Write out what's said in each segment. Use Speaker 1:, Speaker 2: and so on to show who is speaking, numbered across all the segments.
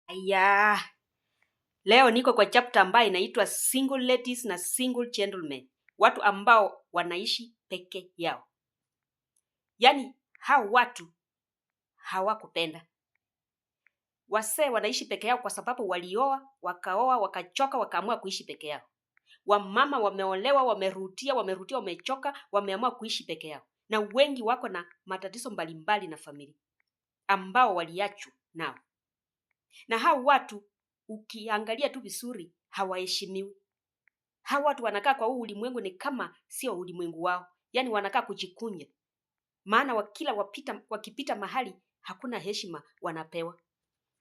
Speaker 1: Aya, leo niko kwa chapter ambayo inaitwa single ladies na single gentlemen, watu ambao wanaishi peke yao. Yaani hao watu hawakupenda. Wasee wanaishi peke yao kwa sababu walioa, wakaoa, wakachoka, wakaamua kuishi peke yao. Wamama wameolewa, wamerudia, wamechoka, wameamua kuishi peke yao. Na wengi wako na matatizo mbalimbali na familia ambao waliachwa nao. Na hao watu ukiangalia tu vizuri hawaheshimiwi. Hao watu wanakaa kwa huu ulimwengu ni kama sio ulimwengu wao. Yaani wanakaa kujikunja. Maana wakipita mahali hakuna heshima wanapewa.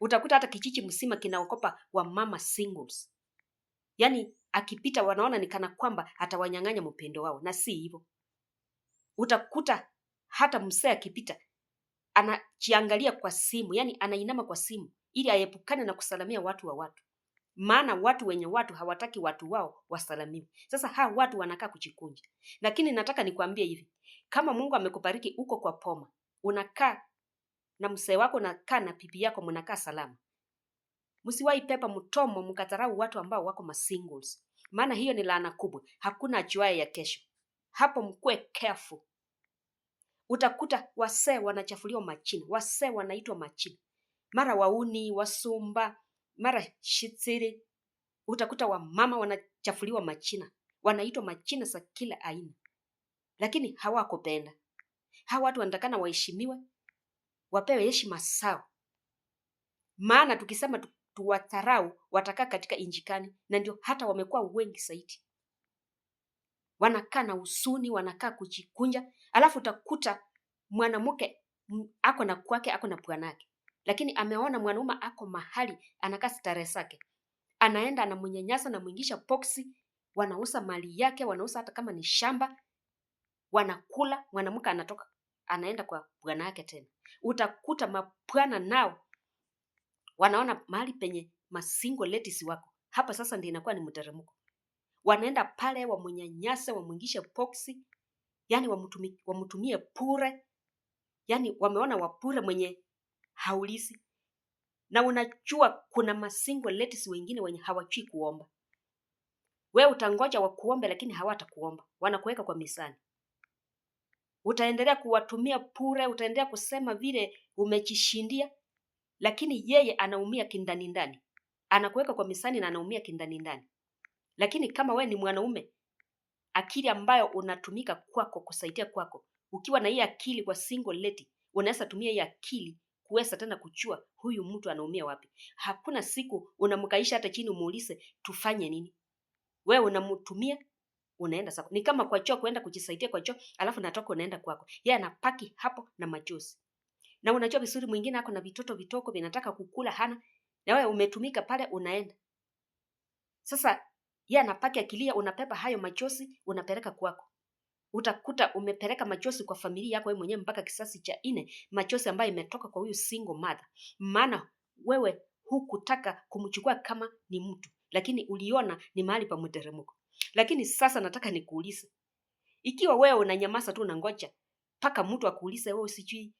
Speaker 1: Utakuta hata kijiji mzima kinaokopa wamama singles. Yaani akipita wanaona ni kana kwamba atawanyang'anya mpendo wao, na si hivyo. Utakuta hata mzee akipita anajiangalia kwa simu, yaani anainama kwa simu ili aepukane na kusalamia watu wa watu. Maana watu wenye watu hawataki watu wao wasalamiwe. Sasa hao watu wanakaa kujikunja. Lakini nataka nikwambie hivi, kama Mungu amekubariki uko kwa poma, unakaa na mzee wako, unakaa na bibi yako, mnakaa salama. Msiwahi pepa mtomo mkadharau watu ambao wako masingles. Maana hiyo ni laana kubwa. Hakuna ajuaye ya kesho. Hapo mkue careful. Utakuta wasee wanachafuliwa majina. Wasee wanaitwa majina. Mara wauni, wasumba, mara shitsiri. Utakuta wamama wanachafuliwa majina. Wanaitwa majina za kila aina. Lakini hawakupenda. Hawa watu wanatakana waheshimiwe, wapewe heshima sawa. Maana tukisema tuwadharau watakaa katika nchi gani? Na ndio hata wamekuwa wengi zaidi. Wanakaa na huzuni, wanakaa kujikunja, alafu utakuta mwanamke ako na kwake, ako na bwanake. Lakini ameona mwanaume ako mahali anakaa starehe zake. Anaenda anamnyanyasa na mwingisha boksi, wanauza mali yake, wanauza hata kama ni shamba, wanakula, mwanamke anatoka anaenda kwa bwana yake tena. Utakuta mabwana nao wanaona mahali penye masingle ladies wako. Hapa sasa ndio inakuwa ni mteremko. Wanaenda pale wamnyanyase, wamwingishe boksi, yani wamtumie pure. Yani wameona wapure mwenye haulizi. Na unajua kuna masingle ladies wengine wenye hawajui kuomba. Wewe utangoja wakuombe lakini hawatakuomba. Wanakuweka kwa mizani. Utaendelea kuwatumia pure, utaendelea kusema vile umejishindia, lakini yeye anaumia kindani ndani. Anakuweka kwa mizani na anaumia kindani ndani. Lakini kama we ni mwanaume, akili ambayo unatumika kwako kusaidia kwako, ukiwa na hii akili kwa single lady, unaweza tumia hii akili kuweza tena kujua huyu mtu anaumia wapi. Hakuna siku unamkaisha hata chini umuulize tufanye nini. Wewe unamtumia, unaenda sako. Ni kama kwa choo kuenda kujisaidia kwa choo, alafu natoka unaenda kwako. Yeye anapaki hapo na machozi. Na unajua vizuri mwingine ako na vitoto vitoko vinataka kukula hana, na wewe umetumika pale unaenda. Sasa yeye anapaki akilia, unapepa hayo machozi unapeleka kwako. Utakuta umepeleka machozi kwa familia yako wewe mwenyewe mpaka kisasi cha 4, machozi ambayo imetoka kwa huyu single mother. Maana wewe hukutaka kumchukua kama ni mtu, lakini uliona ni mahali pa mteremko. Lakini sasa nataka nikuulize, ikiwa wewe unanyamaza tu unangoja mpaka mtu akuulize wewe sijui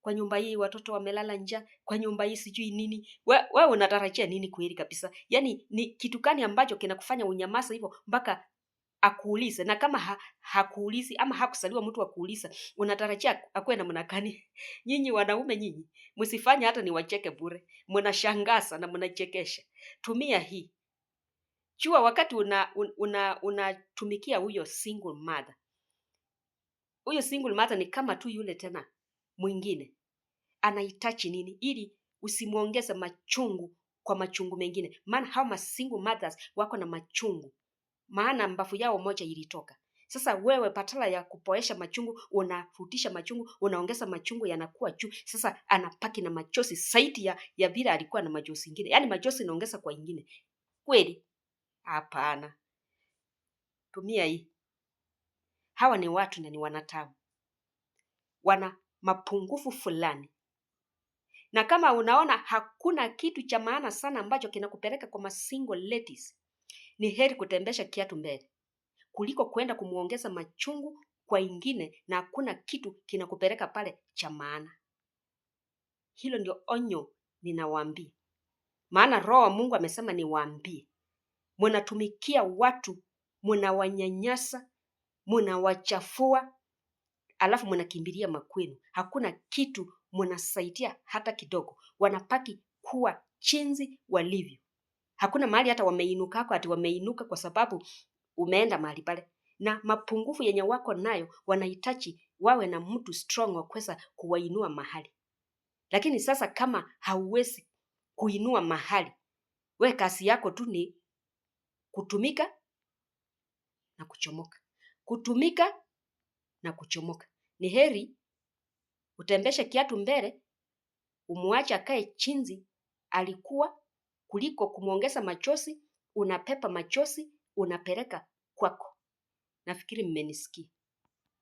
Speaker 1: kwa nyumba hii watoto wamelala njaa, kwa nyumba hii sijui nini, wewe unatarajia nini kweli kabisa? Yaani ni kitu gani ambacho kinakufanya unyamaza hivyo mpaka akuulize? Na kama hakuulizi ama hakusaliwa mtu akuuliza, unatarajia akuwe na mnakani? Nyinyi wanaume nyinyi, msifanye hata ni wacheke bure. Mnashangaza na mnachekesha. Tumia hii. Jua wakati unatumikia huyo single mother. Huyo single mother ni kama tu yule tena mwingine. Anahitaji nini ili usimuongeze machungu kwa machungu mengine? Maana hao single mothers wako na machungu. Maana mbavu yao moja ilitoka. Sasa wewe patala ya kupoesha machungu, unafutisha machungu, unaongeza machungu yanakuwa juu. Sasa anapaki na machozi zaidi ya vile alikuwa na machozi ingine. Yaani machozi inaongeza kwa ingine. Kweli? Hapana. Tumia hii. Hawa ni watu na ni wanadamu. Wana mapungufu fulani. Na kama unaona hakuna kitu cha maana sana ambacho kinakupeleka kwa masingle ladies, ni heri kutembesha kiatu mbele kuliko kwenda kumuongeza machungu kwa ingine na hakuna kitu kinakupeleka pale cha maana. Hilo ndio onyo ninawaambia. Maana Roho wa Mungu amesema niwaambie, mnatumikia watu, mnawanyanyasa, mnawachafua, alafu mnakimbilia makwenu. Hakuna kitu mnasaidia hata kidogo. Wanapaki kuwa chinzi walivyo. Hakuna mahali hata wameinuka hako ati wameinuka kwa sababu umeenda mahali pale. Na mapungufu yenye wako nayo wanahitaji wawe na mtu strong wa kuweza kuwainua mahali. Lakini sasa kama hauwezi kuinua mahali, we kazi yako tu ni kutumika na kuchomoka. Kutumika na kuchomoka. Ni heri utembeshe kiatu mbele, umuache akae chinzi alikuwa, kuliko kumuongeza machozi, unapepa machozi, unapeleka kwako. Nafikiri mmenisikia.